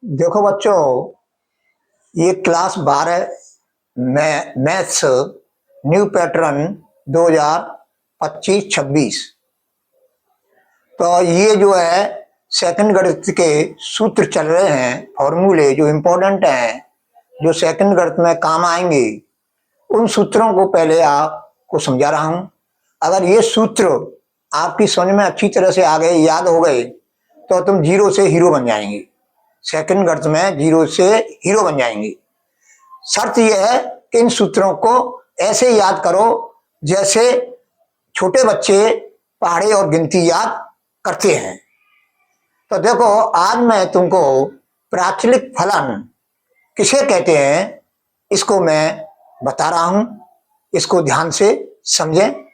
देखो बच्चों, ये क्लास 12 मैथ्स न्यू पैटर्न 2025-26। तो ये जो है सेकंड गणित के सूत्र चल रहे हैं, फॉर्मूले जो इम्पोर्टेंट हैं, जो सेकंड गणित में काम आएंगे, उन सूत्रों को पहले आपको समझा रहा हूं। अगर ये सूत्र आपकी समझ में अच्छी तरह से आ गए, याद हो गए, तो तुम जीरो से हीरो बन जाएंगे। सेकंड गणित में जीरो से हीरो बन जाएंगे। शर्त यह है कि इन सूत्रों को ऐसे याद करो जैसे छोटे बच्चे पहाड़े और गिनती याद करते हैं। तो देखो, आज मैं तुमको प्राचलिक फलन किसे कहते हैं इसको मैं बता रहा हूं, इसको ध्यान से समझें।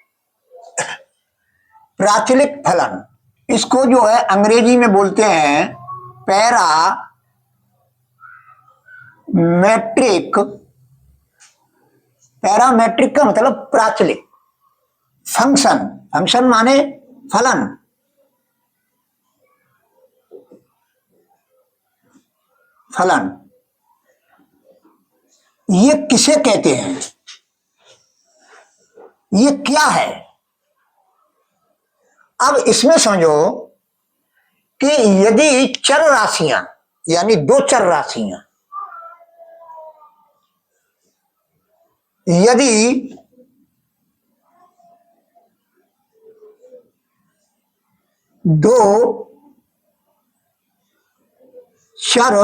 प्राचलिक फलन, इसको जो है अंग्रेजी में बोलते हैं पैरामेट्रिक। पैरामेट्रिक का मतलब प्राचलिक। फंक्शन, फंक्शन माने फलन। फलन ये किसे कहते हैं, ये क्या है? अब इसमें समझो कि यदि चर राशियां, यानी दो चर राशियां, यदि दो चर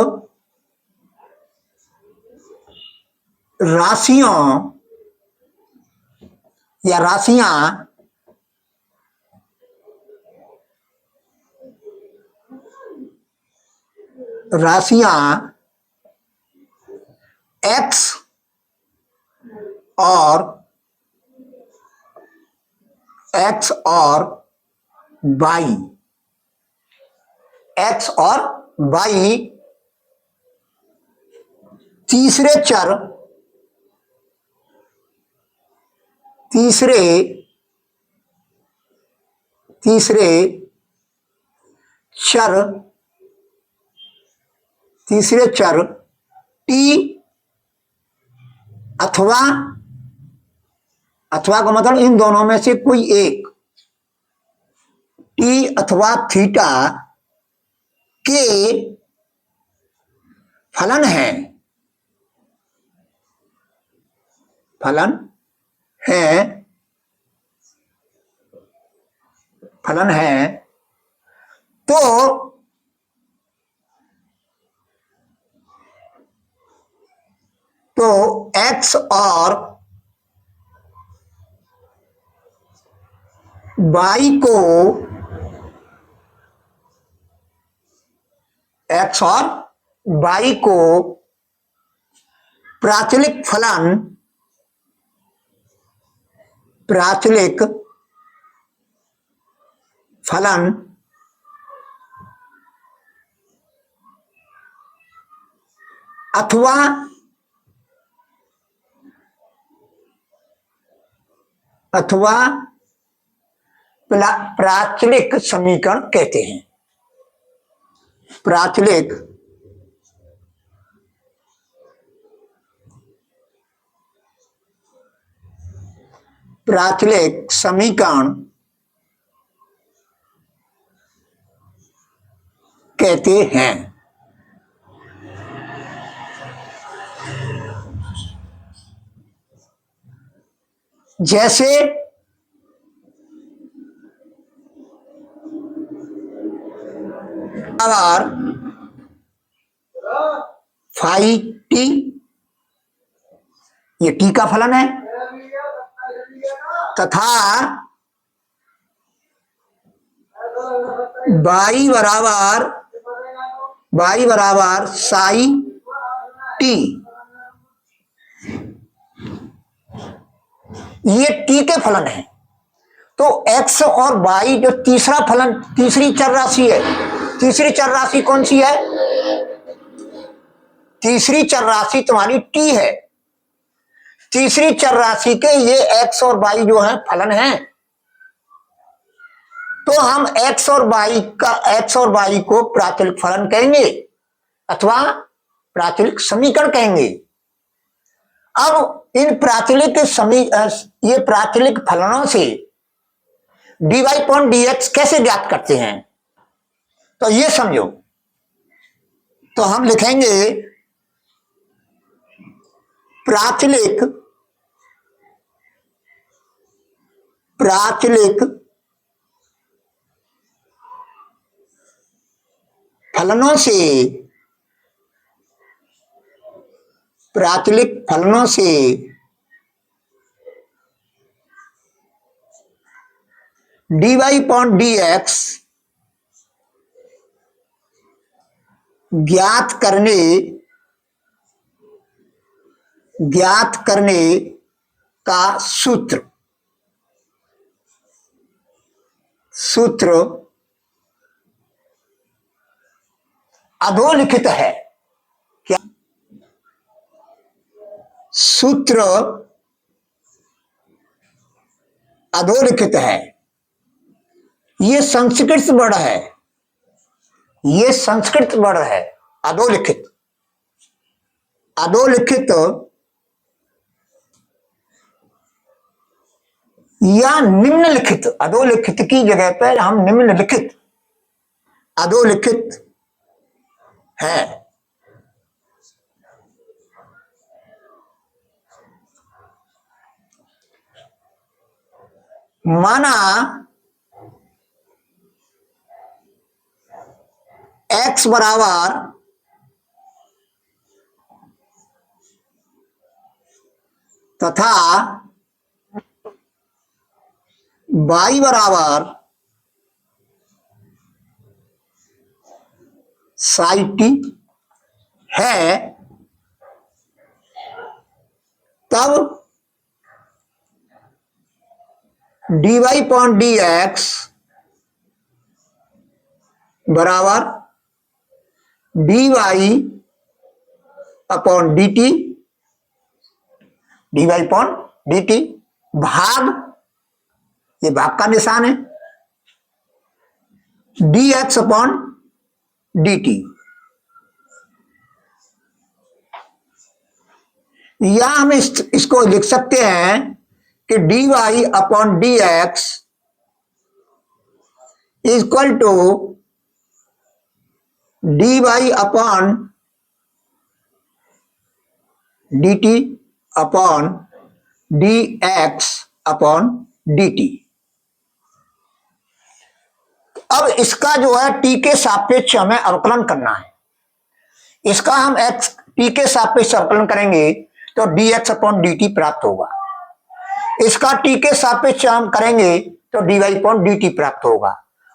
राशियों या राशियां x और x और y तीसरे चर t अथवा का मतलब इन दोनों में से कोई एक, t अथवा थीटा के फलन है। तो x और y को प्राचलिक फलन अथवा प्राचलिक समीकरण कहते हैं। प्राचलिक समीकरण कहते हैं। जैसे बराबर फाई टी, ये टी का फलन है, तथा y बराबर साई टी, ये टी के फलन है। तो x और y जो तीसरा फलन, तीसरी चर राशि है, तीसरी चर राशि कौन सी है? तीसरी चर राशि तुम्हारी t है। तीसरी चर राशि के ये x और y जो है फलन है। तो हम x और y को प्राचलिक फलन कहेंगे। अथवा प्राचलिक समीकरण कहेंगे। अब इन ये प्राचलिक फलनों से dy अपॉन dx कैसे ज्ञात करते हैं, तो ये समझो। तो हम लिखेंगे प्राचलिक फलनों से dy अपॉन dx ज्ञात करने का सूत्र अधोलिखित है। क्या सूत्र अधोलिखित है? ये संस्कृत वर्ड है, अधोलिखित या निम्नलिखित। अधोलिखित की जगह पर हम निम्नलिखित, अधोलिखित है। माना x बराबर तथा y बराबर साई t है, तब dy अपॉन dx बराबर dy अपॉन dt, भाग, ये भाग का निशान है, dx अपॉन dt। या हम इसको लिख सकते हैं कि dy upon dx equal to dy upon dt upon dx upon dt। अब इसका जो है t के सापेक्ष हमें अवकलन करना है। इसका हम t के सापेक्ष अवकलन करेंगे तो dx अपॉन dt प्राप्त होगा। इसका t के सापेक्ष हम करेंगे तो dy अपॉन dt प्राप्त होगा।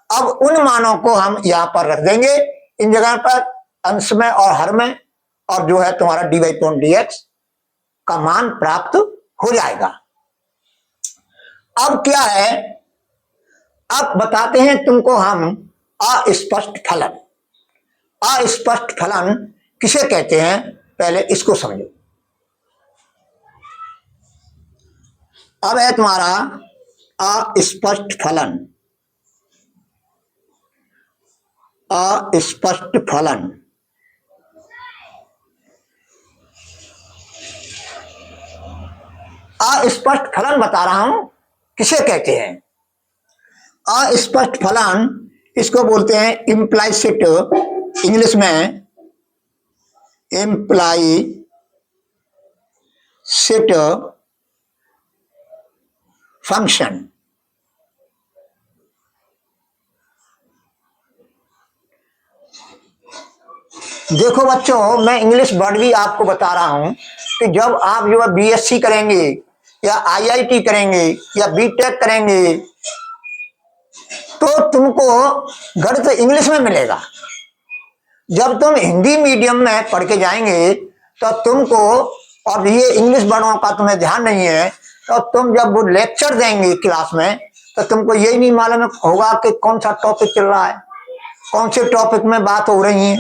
अब उन मानों को हम यहां पर रख देंगे, इन जगह पर अंश में और हर में, और जो है तुम्हारा dy अपॉन dx का मान प्राप्त हो जाएगा। अब क्या है, अब बताते हैं तुमको हम अस्पष्ट फलन। अस्पष्ट फलन किसे कहते हैं, पहले इसको समझो। अब है तुम्हारा अस्पष्ट फलन। अस्पष्ट फलन अस्पष्ट फलन बता रहा हूं किसे कहते हैं। अस्पष्ट फलन इसको बोलते हैं इम्प्लाइसिट, इंग्लिश में इम्प्लाइसिट फंक्शन। देखो बच्चों, मैं इंग्लिश वर्ड भी आपको बता रहा हूं कि जब आप जो है बीएससी करेंगे या आईआईटी करेंगे या बीटेक करेंगे तो तुमको गणित इंग्लिश में मिलेगा। जब तुम हिंदी मीडियम में पढ़ के जाएंगे तो तुमको, और ये इंग्लिश वर्डों का तुम्हें ध्यान नहीं है, तो तुम जब वो लेक्चर देंगे क्लास में तो तुमको यही नहीं मालूम होगा कि कौन सा टॉपिक चल रहा है, कौन से टॉपिक में बात हो रही है।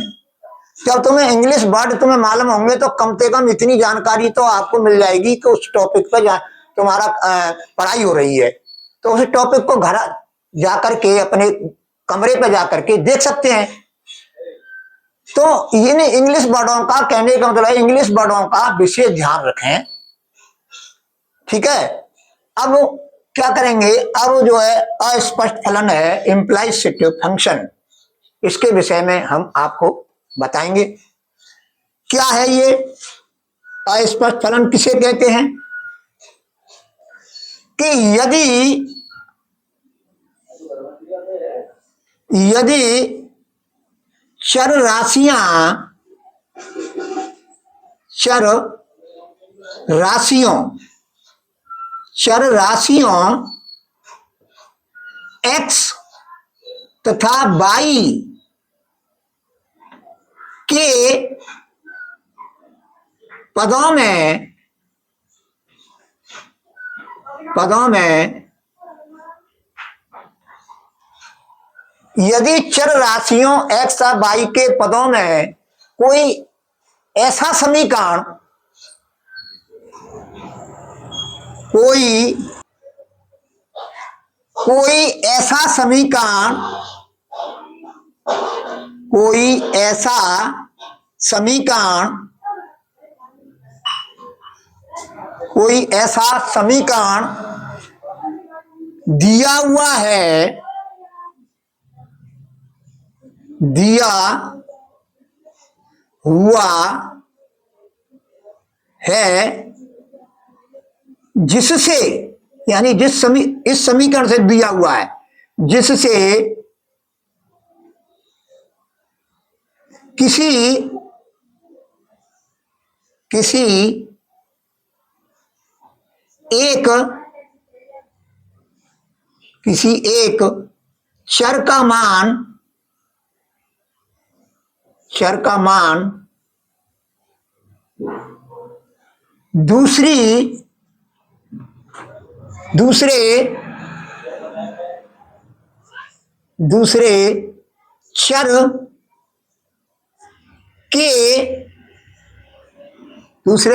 जब तुम्हें इंग्लिश वर्ड तुम्हें मालूम होंगे तो कम से कम इतनी जानकारी तो आपको मिल जाएगी कि उस टॉपिक पर तुम्हारा पढ़ाई हो रही है। तो उस टॉपिक को घर जाकर के अपने कमरे पर जाकर के देख सकते हैं। तो ये इंग्लिश वर्डों का, कहने का मतलब है इंग्लिश वर्डों का विशेष ध्यान रखें, ठीक है। अब क्या करेंगे, अब जो है अस्पष्ट फलन है, इम्प्लाइसिट फंक्शन, इसके विषय में हम आपको बताएंगे क्या है ये अस्पष्ट फलन, किसे कहते हैं। कि यदि चर राशियों x तथा y के पदों में यदि चर राशियों x और y के पदों में कोई ऐसा समीकरण कोई ऐसा समीकरण दिया हुआ है जिससे, यानी इस समीकरण से दिया हुआ है जिससे किसी एक चर का मान दूसरे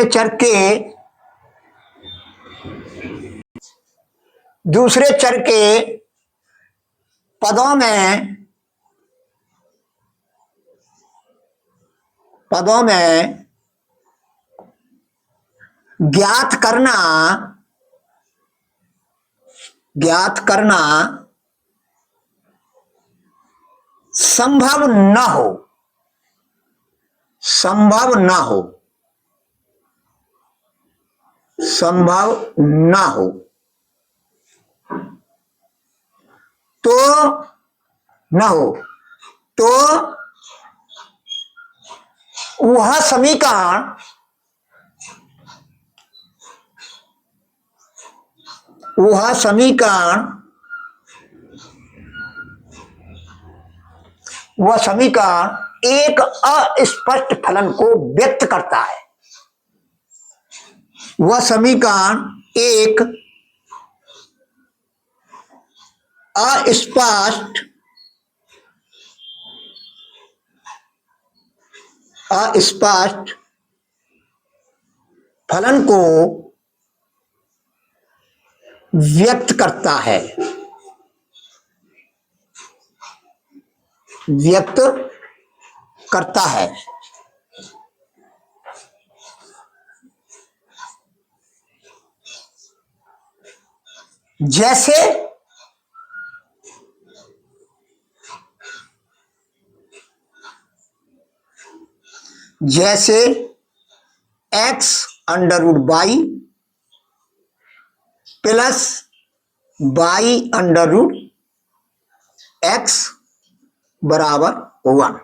चर के पदों में ज्ञात करना संभव न हो तो वह समीकरण एक अस्पष्ट फलन को व्यक्त करता है। वह समीकरण एक अस्पष्ट फलन को व्यक्त करता है। जैसे x under root y plus y under root x बराबर 1।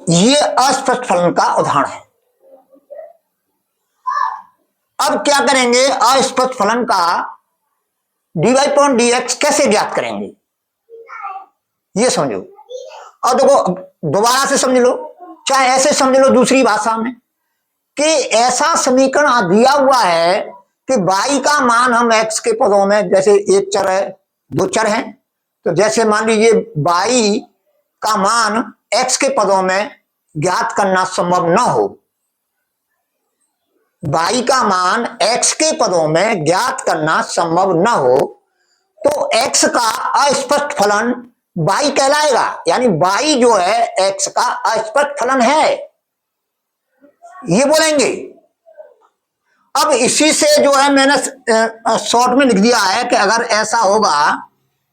ये अस्पष्ट फलन का उदाहरण है। अब क्या करेंगे, अस्पष्ट फलन का dy/dx कैसे ज्ञात करेंगे, ये समझो। और देखो दोबारा से समझ लो, चाहे ऐसे समझ लो दूसरी भाषा में, कि ऐसा समीकरण दिया हुआ है कि y का मान हम x के पदों में, जैसे एक चर है, दो चर हैं, तो जैसे मान लीजिए y का मान x के पदों में ज्ञात करना संभव न हो, y का मान x के पदों में ज्ञात करना संभव न हो, तो x का अस्पष्ट फलन बाई कहलाएगा, यानी बाई जो है एक्स का अस्पष्ट फलन है, ये बोलेंगे। अब इसी से जो है मैंने शॉर्ट में लिख दिया है कि अगर ऐसा होगा,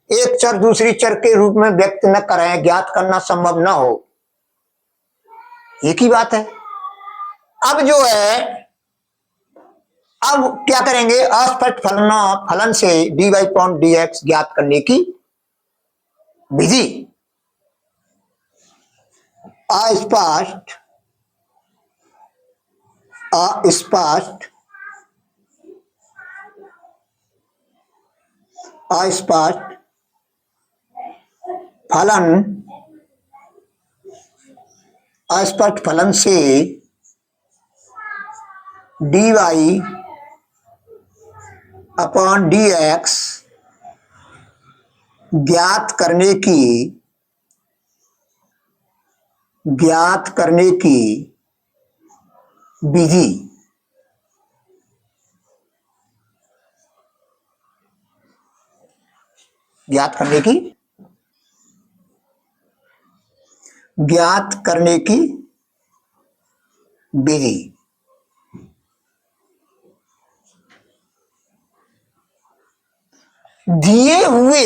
एक चर दूसरी चर के रूप में व्यक्त न करें, ज्ञात करना संभव न हो, एक ही बात है। अब जो है, अब क्या करेंगे, अस्पष्ट फलन से dy अपॉन dx ज्ञात करने की विधि। अस्पष्ट अस्पष्ट अस्पष्ट फलन, अस्पष्ट फलन से dy अपॉन dx ज्ञात करने की विधि। ज्ञात करने की विधि। दिए हुए,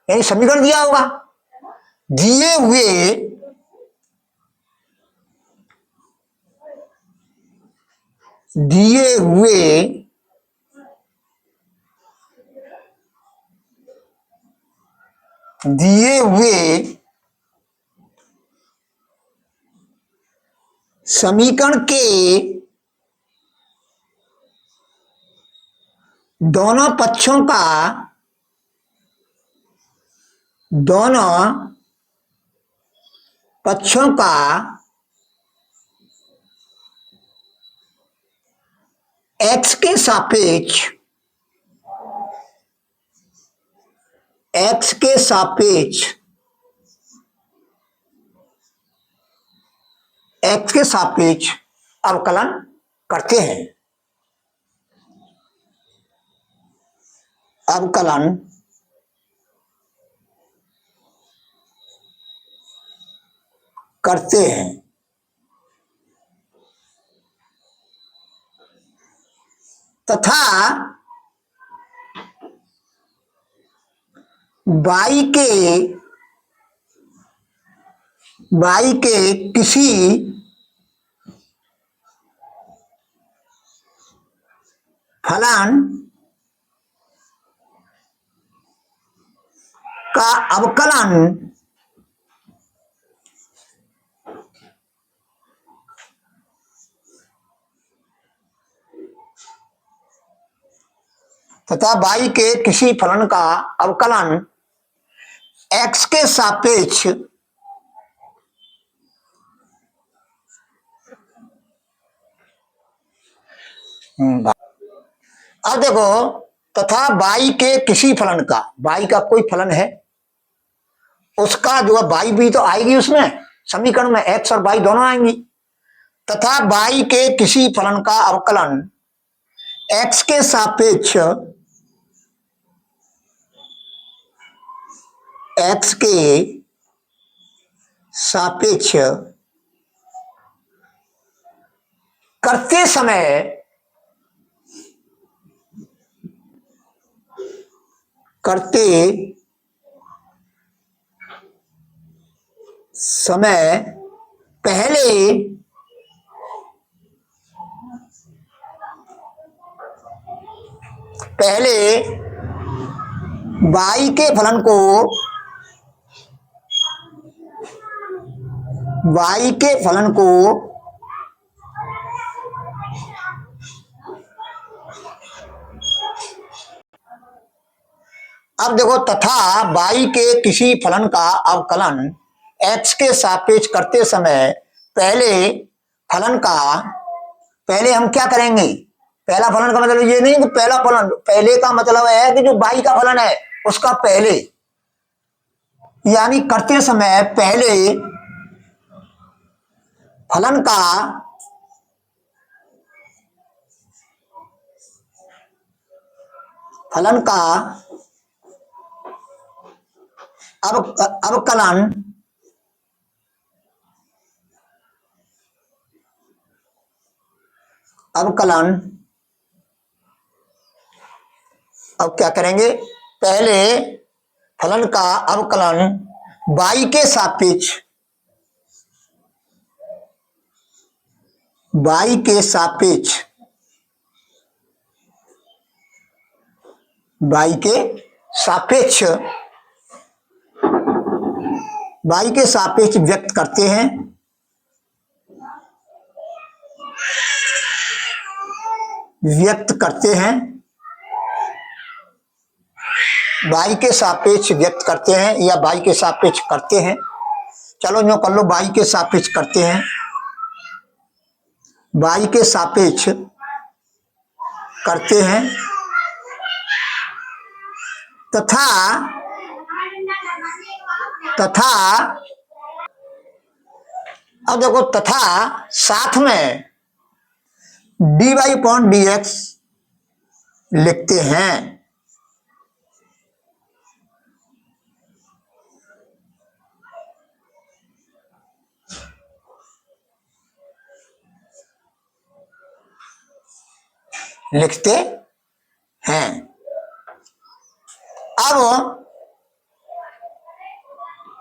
यानी समीकरण दिया होगा, दिए हुए समीकरण के दोनों पक्षों का x के सापेक्ष अवकलन करते हैं। अवकलन करते हैं तथा y के किसी फलन का अवकलन x के सापेक्ष अब देखो, तथा y के किसी फलन का, y का कोई फलन है, उसका जो है y भी तो आएगी उसमें, समीकरण में x और y दोनों आएंगी। तथा y के किसी फलन का अवकलन x के सापेक्ष करते समय पहले y के फलन को अब देखो, तथा y के किसी फलन का अवकलन x के सापेक्ष करते समय पहले हम क्या करेंगे, पहला फलन का मतलब ये नहीं कि पहला फलन, पहले का मतलब है कि जो y का फलन है उसका पहले, यानी करते समय पहले फलन का अवकलन अवकलन अब क्या करेंगे, पहले फलन का अवकलन y के सापेक्ष y के सापेक्ष y के सापेक्ष y के सापेक्ष व्यक्त करते हैं। y के सापेक्ष व्यक्त करते हैं या y के सापेक्ष करते हैं। चलो जो कर लो, y के सापेक्ष करते हैं, y के सापेक्ष करते हैं तथा अब देखो तथा साथ में dy/dx लिखते हैं।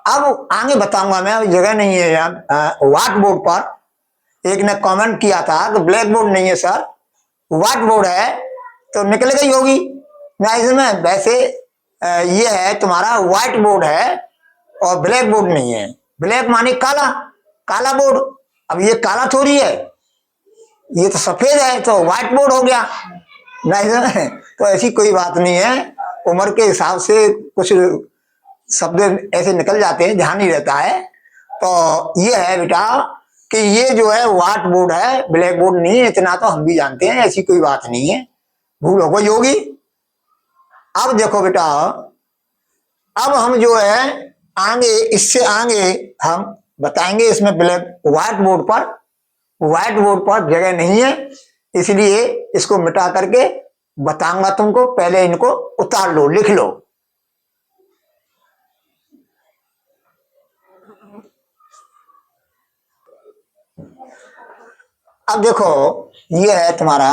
अब आगे बताऊंगा मैं, जगह नहीं है यार। व्हाइट बोर्ड पर एक ने कमेंट किया था कि ब्लैक बोर्ड नहीं है सर, व्हाइट बोर्ड है तो निकल गई होगी ना इसमें। वैसे ये है तुम्हारा व्हाइट बोर्ड है और ब्लैक बोर्ड नहीं है। ब्लैक माने काला, काला बोर्ड। अब ये काला थोड़ी है, ये तो सफेद है, तो व्हाइट बोर्ड हो गया ना इसमें। तो ऐसी कोई बात नहीं है, उम्र के हिसाब से कुछ शब्द ऐसे निकल जाते हैं, ध्यान नहीं रहता है। तो ये है बेटा कि ये जो है व्हाइट बोर्ड है, ब्लैक बोर्ड नहीं है, इतना तो हम भी जानते हैं, ऐसी कोई बात नहीं है, भूल हो गई होगी। अब देखो बेटा, अब हम जो है आगे, इससे आगे हम बताएंगे इसमें ब्लैक व्हाइट बोर्ड पर जगह नहीं है, इसलिए इसको मिटा करके बताऊंगा तुमको। पहले इनको उतार लो, लिख लो। अब देखो ये है तुम्हारा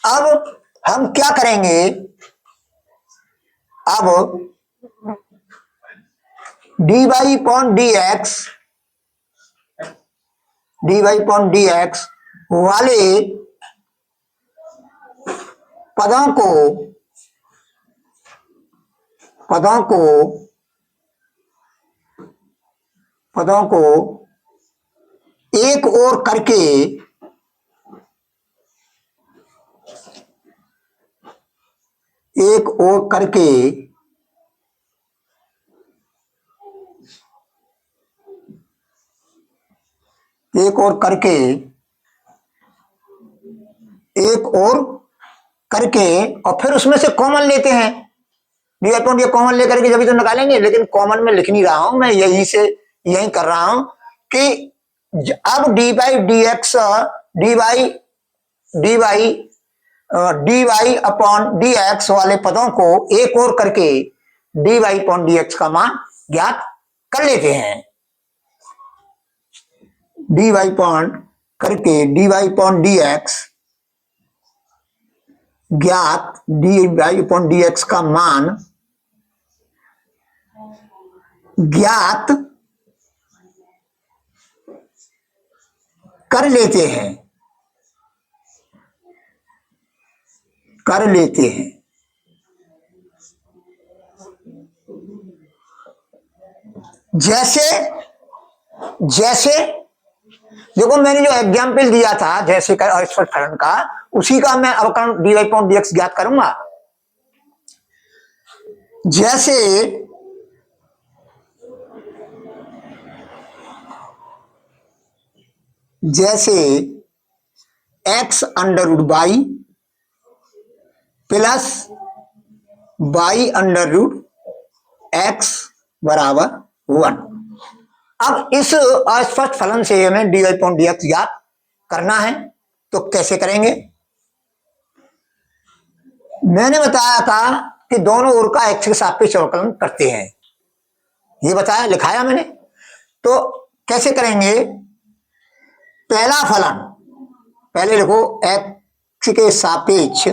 अब हम क्या करेंगे, अब dy/dx वाले पदों को एक ओर करके और फिर उसमें से कॉमन लेते हैं। डी कॉमन लेकर के जब तो निकालेंगे, लेकिन कॉमन में लिख नहीं रहा हूं मैं, यही कर रहा हूं कि अब dy/dx वाले पदों को एक और करके dy/dx का मान ज्ञात कर लेते हैं। dy/dx ज्ञात dy/dx का मान ज्ञात कर लेते हैं। जैसे देखो मैंने जो एग्जाम्पल दिया था जैसे का और फलन का, उसी का मैं अवकलन dy/dx ज्ञात करूंगा। जैसे x√y प्लस y√x बराबर 1। अब इस अस्पष्ट फलन से हमें dy/dx ज्ञात करना है, तो कैसे करेंगे? मैंने बताया था कि दोनों ओर का एक्स के सापेक्ष अवकलन करते हैं, ये बताया, लिखाया मैंने। तो कैसे करेंगे? पहला फलन, पहले लिखो एक्स के सापेक्ष,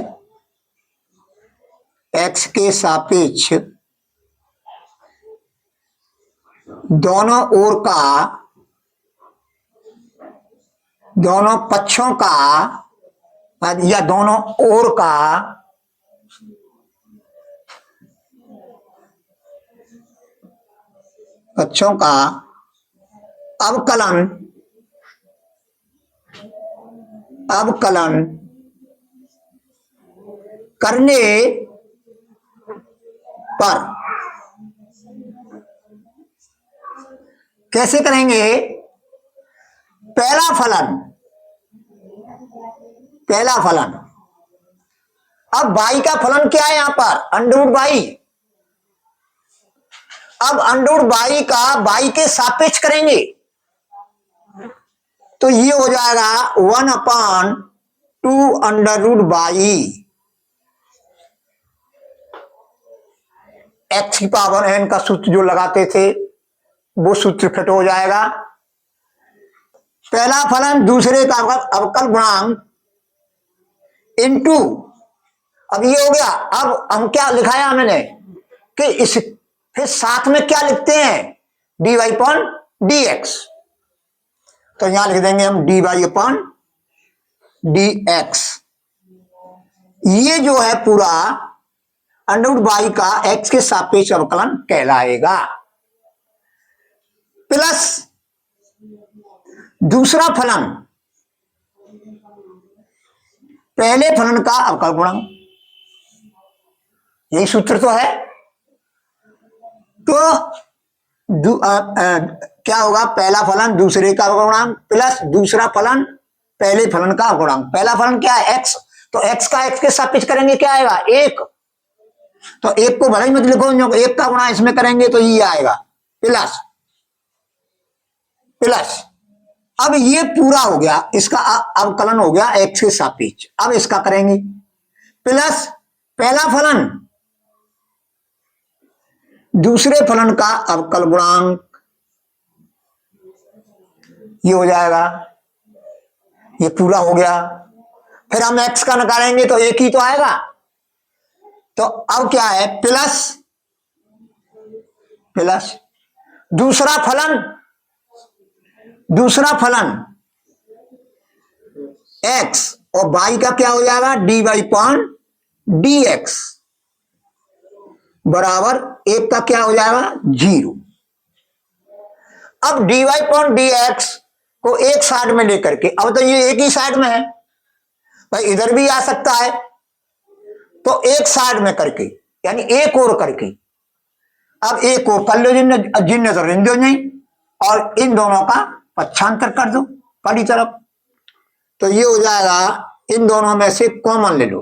एक्स के सापेक्ष दोनों ओर का, दोनों पक्षों का या दोनों ओर का पक्षों का अवकलन, अवकलन करने पर। कैसे करेंगे? पहला फलन, पहला फलन, अब बाई का फलन क्या है यहां पर? Under by. अब अंडर बाई का बाई के सापेक्ष करेंगे तो ये हो जाएगा 1/2 अंडर रूट बाई एक्स की पावर एन का सूत्र जो लगाते थे वो सूत्र फिट हो जाएगा। पहला फलन दूसरे का अवकल गुणांक इनटू, अब ये हो गया। अब हम क्या लिखाया मैंने कि इस फिर साथ में क्या लिखते हैं? dy upon dx। तो यहां लिख देंगे हम dy अपॉन dx। ये जो है पूरा अंडर रूट बाई का x के सापेक्ष अवकलन कहलाएगा। प्लस दूसरा फलन, पहले फलन का अवकल गुणांक, यही सूत्र तो है। तो क्या होगा? पहला फलन दूसरे का गुणांक प्लस दूसरा फलन पहले फलन का गुणांक। पहला फलन क्या है? x, तो x का x के सापेक्ष करेंगे क्या आएगा? 1। तो 1 को भले ही मत लिखो, 1 का गुणा इसमें करेंगे तो ये आएगा प्लस प्लस। अब ये पूरा हो गया, इसका अवकलन हो गया x के सापेक्ष। अब इसका करेंगे प्लस पहला फलन दूसरे फलन का अवकल गुणांक, ये हो जाएगा, ये पूरा हो गया। फिर हम x का निकालेंगे तो एक ही तो आएगा। तो अब क्या है? प्लस प्लस दूसरा फलन, दूसरा फलन x और y का क्या हो जाएगा? dy अपॉन dx बराबर 1 का क्या हो जाएगा? 0। अब dy अपॉन dx को एक साइड में लेकर के, अब तो ये एक ही साइड में है भाई, इधर भी आ सकता है, तो एक साइड में करके यानी एक और करके, अब एक और कर लो जिन तो रिंदो नहीं, और इन दोनों का पक्षांतर कर दो पहली तरफ। तो ये हो जाएगा, इन दोनों में से कॉमन ले लो,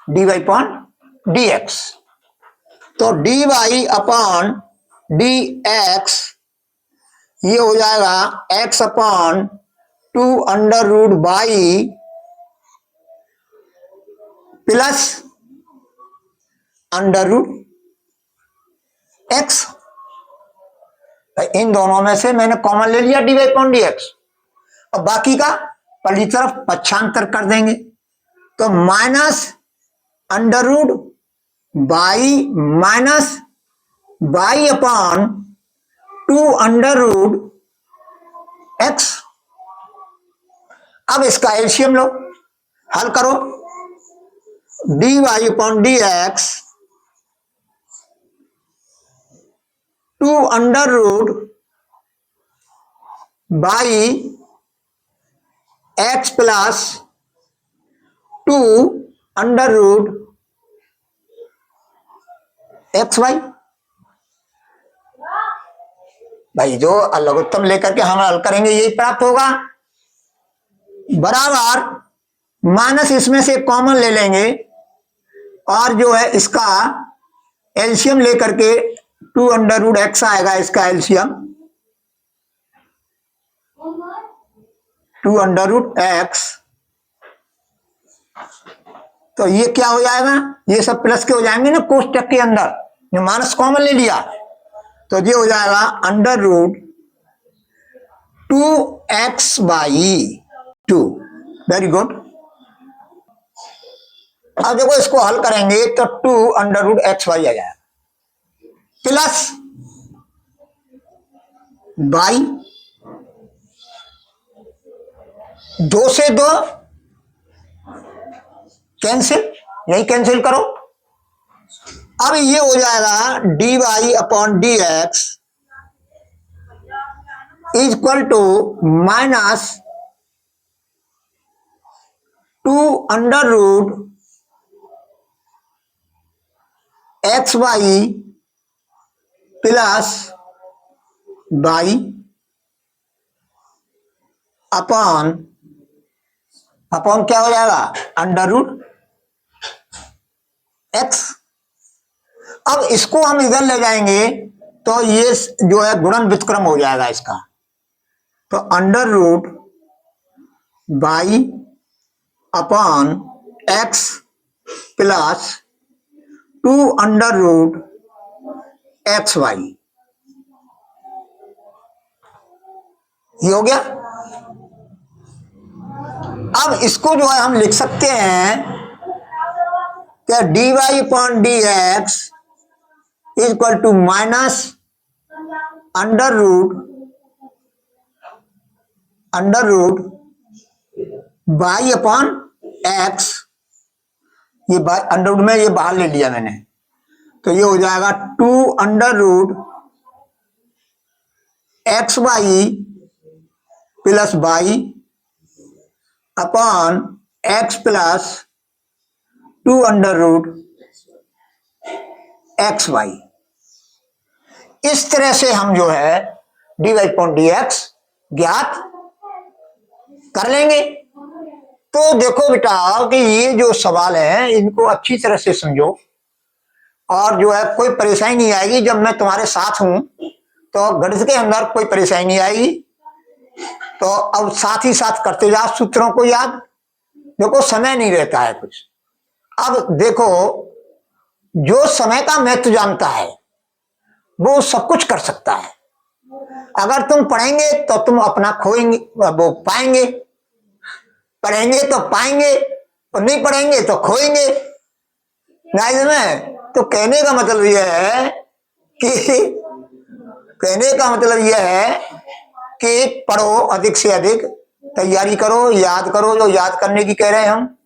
dy अपॉन dx। तो dy अपॉन dx ये हो जाएगा x upon 2 under root y plus under root x। इन दोनों में से मैंने कॉमन ले लिया dy अपॉन dx, और बाकी का पहली तरफ पक्षांतर कर देंगे। तो minus under root y minus y upon 2 under root x। अब इसका एलसीएम लो, हल करो। dy upon dx 2 under root y x plus 2 under root x y. भाई जो लघुत्तम लेकर के हम हल करेंगे यही प्राप्त होगा, बराबर माइनस इसमें से कॉमन ले लेंगे, और जो है इसका एलसीएम लेकर के 2 अंडर रूट एक्स आएगा, इसका एलसीएम 2 अंडर रूट एक्स तो ये क्या हो जाएगा, ये सब प्लस के हो जाएंगे ना कोष्टक के अंदर, जो माइनस कॉमन ले लिया, तो ये हो जाएगा under root 2x/2। Very good. अब देखो इसको हल करेंगे तो 2√x/y आ जाएगा, प्लस बाई 2 से 2 कैंसिल, यही कैंसिल करो। अब ये हो जाएगा dy/dx equal to minus 2√xy plus y upon क्या हो जाएगा, √x। अब इसको हम इधर ले जाएंगे तो ये जो है गुणन व्युत्क्रम हो जाएगा इसका, तो under root upon x plus 2√xy, ये हो गया। अब इसको जो है हम लिख सकते हैं क्या, dy/dx equal to minus under root y upon x, ये अंडर रूट में ये बाहर ले लिया मैंने, तो ये हो जाएगा 2√xy plus y upon x plus 2√xy। इस तरह से हम जो है dy/dx ज्ञात कर लेंगे। तो देखो बेटा कि ये जो सवाल है इनको अच्छी तरह से समझो, और जो है कोई परेशानी नहीं आएगी। जब मैं तुम्हारे साथ हूं तो गणित के अंदर कोई परेशानी नहीं आएगी। तो अब साथ ही साथ करते जाओ सूत्रों को याद। देखो समय नहीं रहता है कुछ। अब देखो, जो समय का महत्व जानता है वो सब कुछ कर सकता है। अगर तुम पढ़ेंगे तो तुम अपना खोएंगे, वो पाएंगे, पढ़ेंगे तो पाएंगे, और नहीं पढ़ेंगे तो खोएंगे। नहीं में तो कहने का मतलब यह है कि पढ़ो, अधिक से अधिक तैयारी करो, याद करो जो याद करने की कह रहे हैं हम।